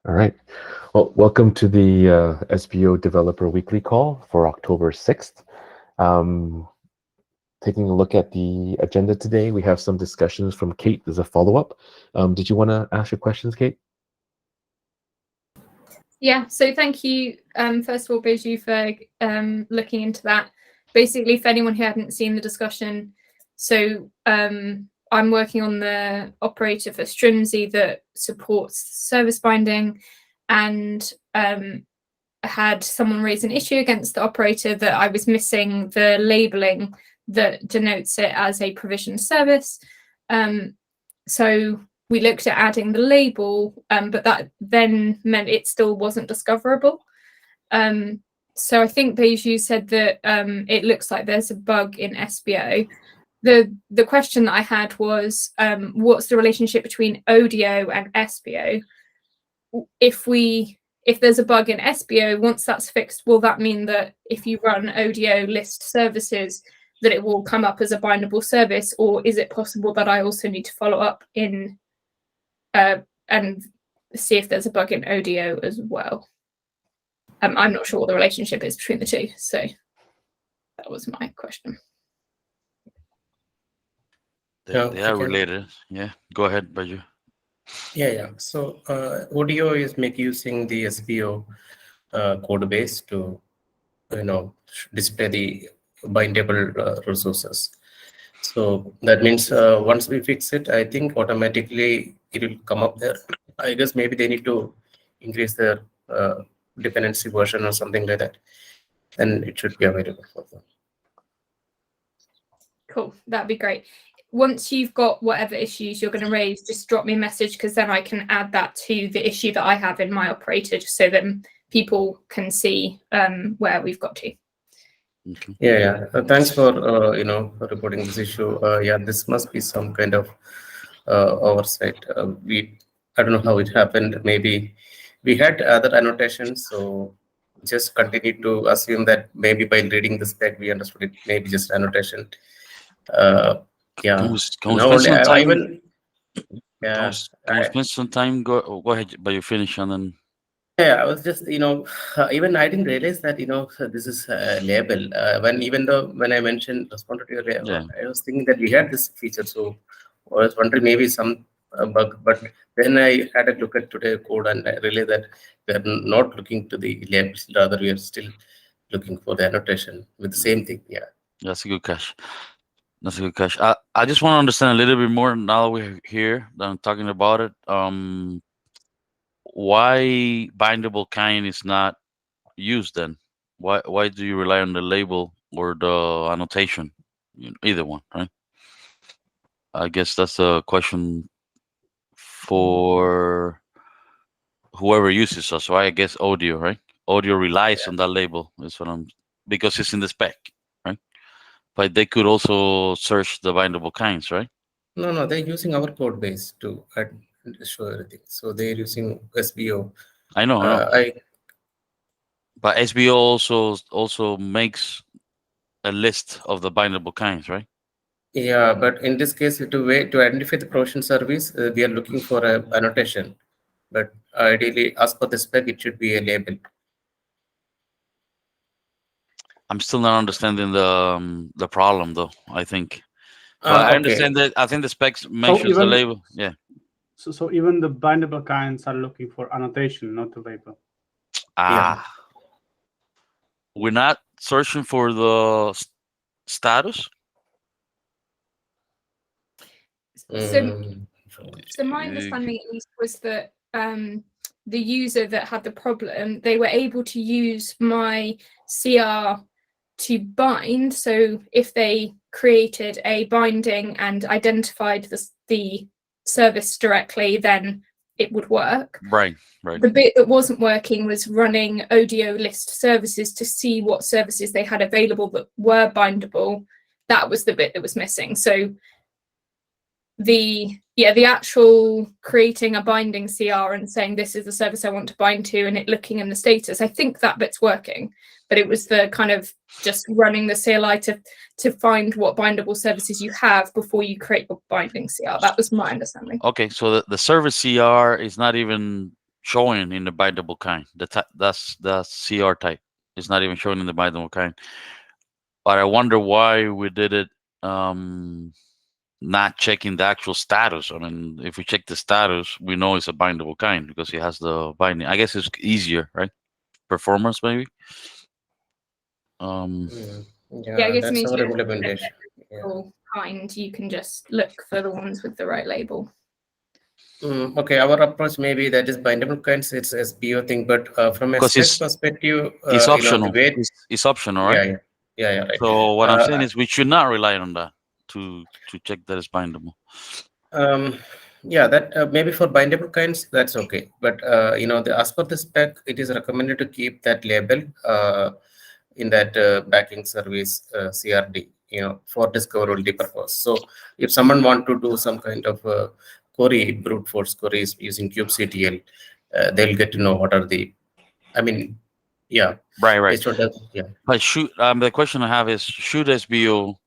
All right. Well, welcome to the SBO Developer Weekly Call for October 6th. Um, Taking a look at the agenda today, we have some discussions from Kate as a follow-up. Did you want to ask your questions, Kate? Yeah, so thank you, first of all, Biju, for looking into that. Basically, for anyone who hadn't seen the discussion, so I'm working on the operator for Strimzi that supports service binding, and had someone raise an issue against the operator that I was missing the labeling that denotes it as a provision service. So we looked at adding the label, but that then meant it still wasn't discoverable. So I think Beju said that it looks like there's a bug in SBO. The question that I had was, what's the relationship between ODO and SBO? If there's a bug in SBO, once that's fixed, will that mean that if you run ODO list services, that it will come up as a bindable service, or is it possible that I also need to follow up in and see if there's a bug in ODO as well? I'm not sure what the relationship is between the two, so that was my question. They are related. Yeah, go ahead, Baju. Yeah. So ODO is using the SBO code base to, display the bindable resources. So that means once we fix it, I think automatically it will come up there. I guess maybe they need to increase their dependency version or something like that. Then it should be available for them. Cool, that'd be great. Once you've got whatever issues you're going to raise, just drop me a message, because then I can add that to the issue that I have in my operator, just so that people can see where we've got to. Okay. Yeah. Thanks for for reporting this issue. This must be some kind of oversight. I don't know how it happened. Maybe we had other annotations, so just continue to assume that maybe by reading the spec we understood it. Maybe just annotation. Can we spend some time? Yeah. Can we spend some time? Go ahead, but you finish and then. Yeah, I was just, even I didn't realize that, this is a label. When I mentioned responded to your label, Yeah. I was thinking that we had this feature. So I was wondering maybe some bug. But then I had a look at today's code and I realized that we are not looking to the labels. Rather, we are still looking for the annotation with the same thing. Yeah. That's a good catch. That's a good catch. I just want to understand a little bit more now that we're here, that I'm talking about it. Why bindable kind is not used then? Why do you rely on the label or the annotation? Either one, right? I guess that's a question for whoever uses us. So I guess audio, right? Audio relies on that label. That's what because it's in the spec, right? But they could also search the bindable kinds, right? No, they're using our code base to show everything. So they're using SBO. I know. But SBO also makes a list of the bindable kinds, right? Yeah, but in this case, to identify the provision service, we are looking for a annotation. But ideally, as per the spec, it should be a label. I'm still not understanding the problem, though. I think, but I understand that. I think the specs mentions the label. Yeah. So even the bindable kinds are looking for annotation, not the label. We're not searching for the status. So my understanding at least was that the user that had the problem, they were able to use my CR to bind. So if they created a binding and identified the service directly, then it would work. Right. The bit that wasn't working was running ODO list services to see what services they had available that were bindable. That was the bit that was missing. So the actual creating a binding CR and saying this is the service I want to bind to and it looking in the status, I think that bit's working, but it was the kind of just running the CLI to find what bindable services you have before you create your binding CR. That was my understanding. Okay, so the service CR is not even showing in the bindable kind. That's the CR type. It's not even showing in the bindable kind. But I wonder why we did it not checking the actual status. I mean, if we check the status, we know it's a bindable kind because it has the binding. I guess it's easier, right? Performance, maybe. Yeah, Yeah, I guess it that's means our you don't have to implementation. Yeah. label kind. You can just look for the ones with the right label. Okay, our approach maybe that is bindable kinds. It's SBO thing, but from a Because spec it's perspective, it's the optional. way. It's optional, Yeah, right? yeah, right. So what I'm saying is we should not rely on that to check that it's bindable. Yeah, that maybe for bindable kinds that's okay, but as per the spec, it is recommended to keep that label in that backing service CRD, for discoverability purpose. So if someone want to do some kind of query, brute force queries using kubectl, they'll get to know what are the, I mean, yeah, Right. based on that, yeah. But the question I have is, should SBO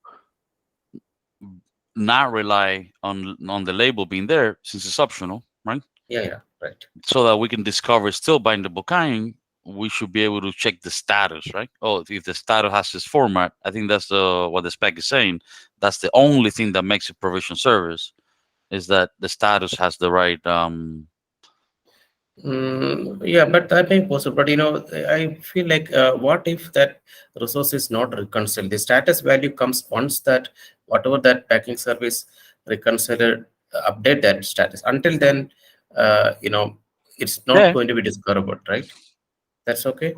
not rely on the label being there since it's optional, right? Yeah, right. So that we can discover still bindable kind, we should be able to check the status, right? Oh, if the status has this format, I think that's what the spec is saying. That's the only thing that makes a provision service, is that the status has the right. Yeah, but that may be possible. But I feel like what if that resource is not reconciled? The status value comes once that whatever that backing service reconciled, update that status. Until then, it's not Yeah. going to be discoverable, right? That's okay.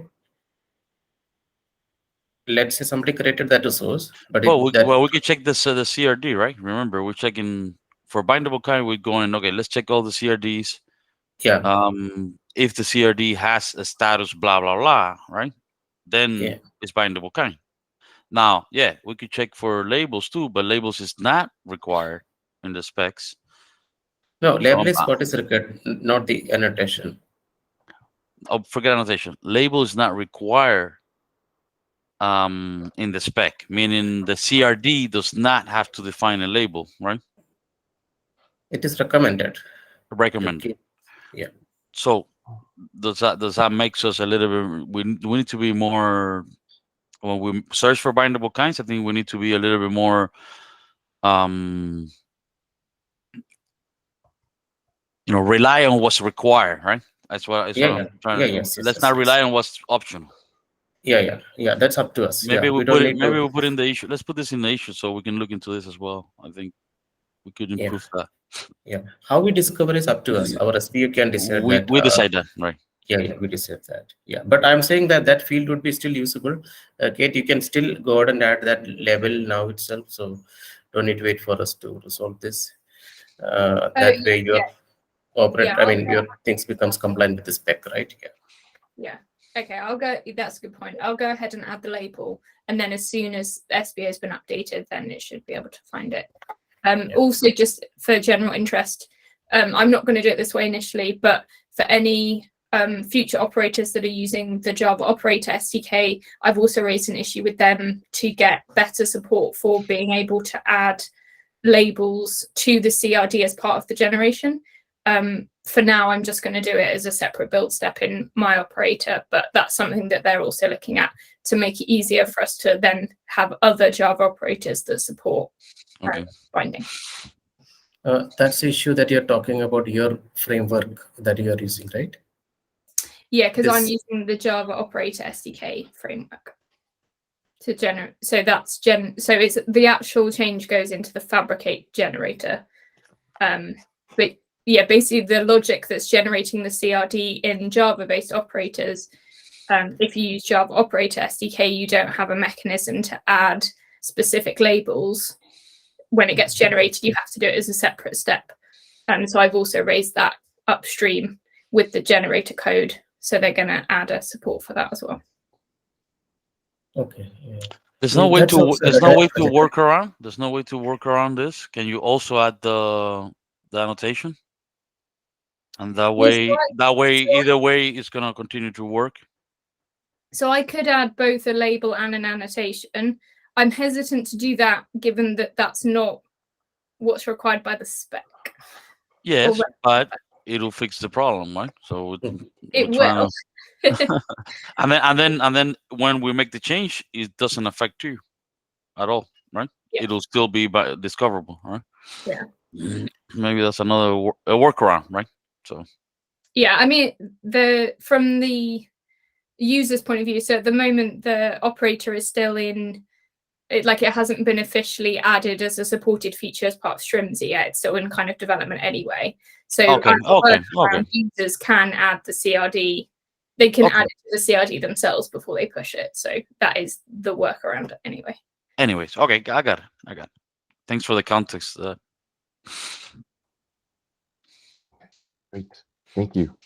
Let's say somebody created that resource, but we could check this the CRD, right? Remember, we're checking for bindable kind. We're going, okay, let's check all the CRDs. Yeah. If the CRD has a status blah blah blah, right, then it's bindable kind. Now, yeah, we could check for labels too, but labels is not required in the specs. No, label is what is required, not the annotation. Oh, forget annotation. Label is not required in the spec, meaning the CRD does not have to define a label, right? It is recommended. Recommended. Yeah. So does that makes us a little bit? We need to be more when we search for bindable kinds. I think we need to be a little bit more, rely on what's required, right? That's what I'm trying to do. Let's not rely on what's optional. Yeah. That's up to us. Maybe we put in the issue. Let's put this in the issue so we can look into this as well. I think we could improve that. Yeah. How we discover is up to us. Our SBO can decide that. We decide that, right? Yeah, we decide that. Yeah, but I'm saying that field would be still usable. Kate, you can still go ahead and add that label now itself. So don't need to wait for us to resolve this. That way your your things becomes compliant with the spec, right? Yeah. Okay, I'll go. That's a good point. I'll go ahead and add the label, and then as soon as SBO has been updated, then it should be able to find it. Also, just for general interest, I'm not going to do it this way initially, but for any future operators that are using the Java Operator SDK, I've also raised an issue with them to get better support for being able to add labels to the CRD as part of the generation. For now, I'm just going to do it as a separate build step in my operator, but that's something that they're also looking at to make it easier for us to then have other Java operators that support binding. That's the issue that you're talking about, your framework that you are using, right? Yeah, because I'm using the Java Operator SDK framework to generate. So that's so it's the actual change goes into the Fabricate generator. But yeah, basically the logic that's generating the CRD in Java-based operators. If you use Java Operator SDK, you don't have a mechanism to add specific labels. When it gets generated, you have to do it as a separate step. So I've also raised that upstream with the generator code. So they're going to add a support for that as well. Okay. Yeah. There's no way to work around. There's no way to work around this. Can you also add the annotation? And that way, either way, it's going to continue to work. So I could add both a label and an annotation. I'm hesitant to do that, given that that's not what's required by the spec. Yes, but it'll fix the problem, right? So It we're trying will. to- and then when we make the change, it doesn't affect you at all, right? Yeah. It'll still be discoverable, right? Yeah. Maybe that's another a workaround, right? So Yeah, I mean, from the user's point of view, so at the moment the operator is still in it, like it hasn't been officially added as a supported feature as part of Strimzy yet. It's still in kind of development anyway. So Okay, as a okay, workaround, okay. users can add the CRD. They can Okay. add it to the CRD themselves before they push it. So that is the workaround anyway. Anyways, okay, I got it. Thanks for the context. Great. Thank you.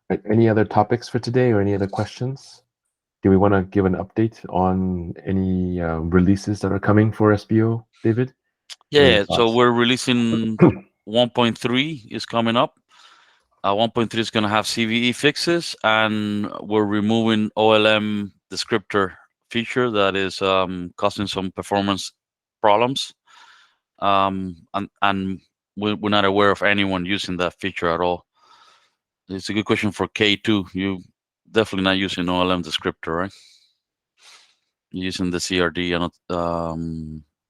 Right, any other topics for today or any other questions? Do we want to give an update on any releases that are coming for SBO, David? Any Yeah, so thoughts? we're releasing 1.3 is coming up. 1.3 is going to have CVE fixes, and we're removing OLM descriptor feature that is causing some performance problems. And we're not aware of anyone using that feature at all. It's a good question for K2. You definitely not using OLM descriptor, right? You're using the CRD and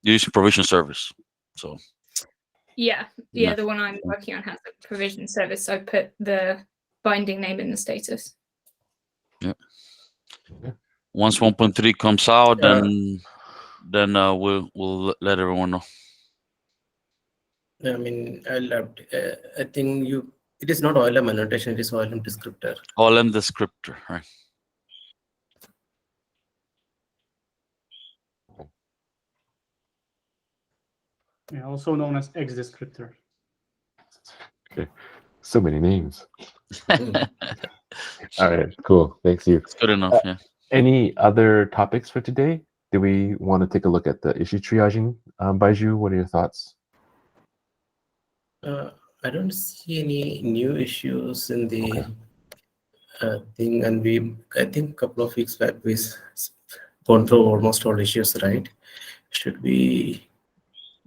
you're using provision service. So Yeah, Yeah. the one I'm working on has a provision service. So I put the binding name in the status. once 1.3 comes out, Yeah. then we'll let everyone know. I mean, I think it is not OLM annotation, it is OLM descriptor. OLM descriptor, right? Yeah, also known as X descriptor. So many names. Mm. All right, cool. Thanks, you. It's good enough, yeah. Any other topics for today? Do we want to take a look at the issue triaging? Baiju, what are your thoughts? I don't see any new issues in the Okay. thing, and I think a couple of weeks back we gone through almost all issues, right? Should we?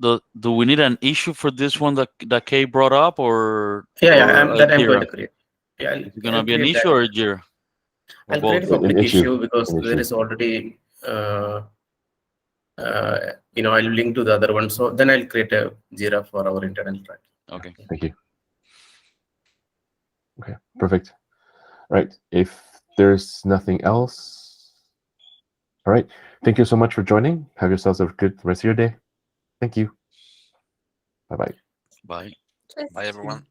Do we need an issue for this one that Kay brought up, or Yeah, or I'm going Jira? to create. Yeah, Is it gonna be an issue or a Jira? Or I'll create a both? public An issue. issue because An there issue. is already, I'll link to the other one. So then I'll create a Jira for our internal track. Okay. Thank you. Okay, perfect. All right, if there's nothing else, all right. Thank you so much for joining. Have yourselves a good rest of your day. Thank you. Bye-bye. Bye. Cheers. Bye, everyone.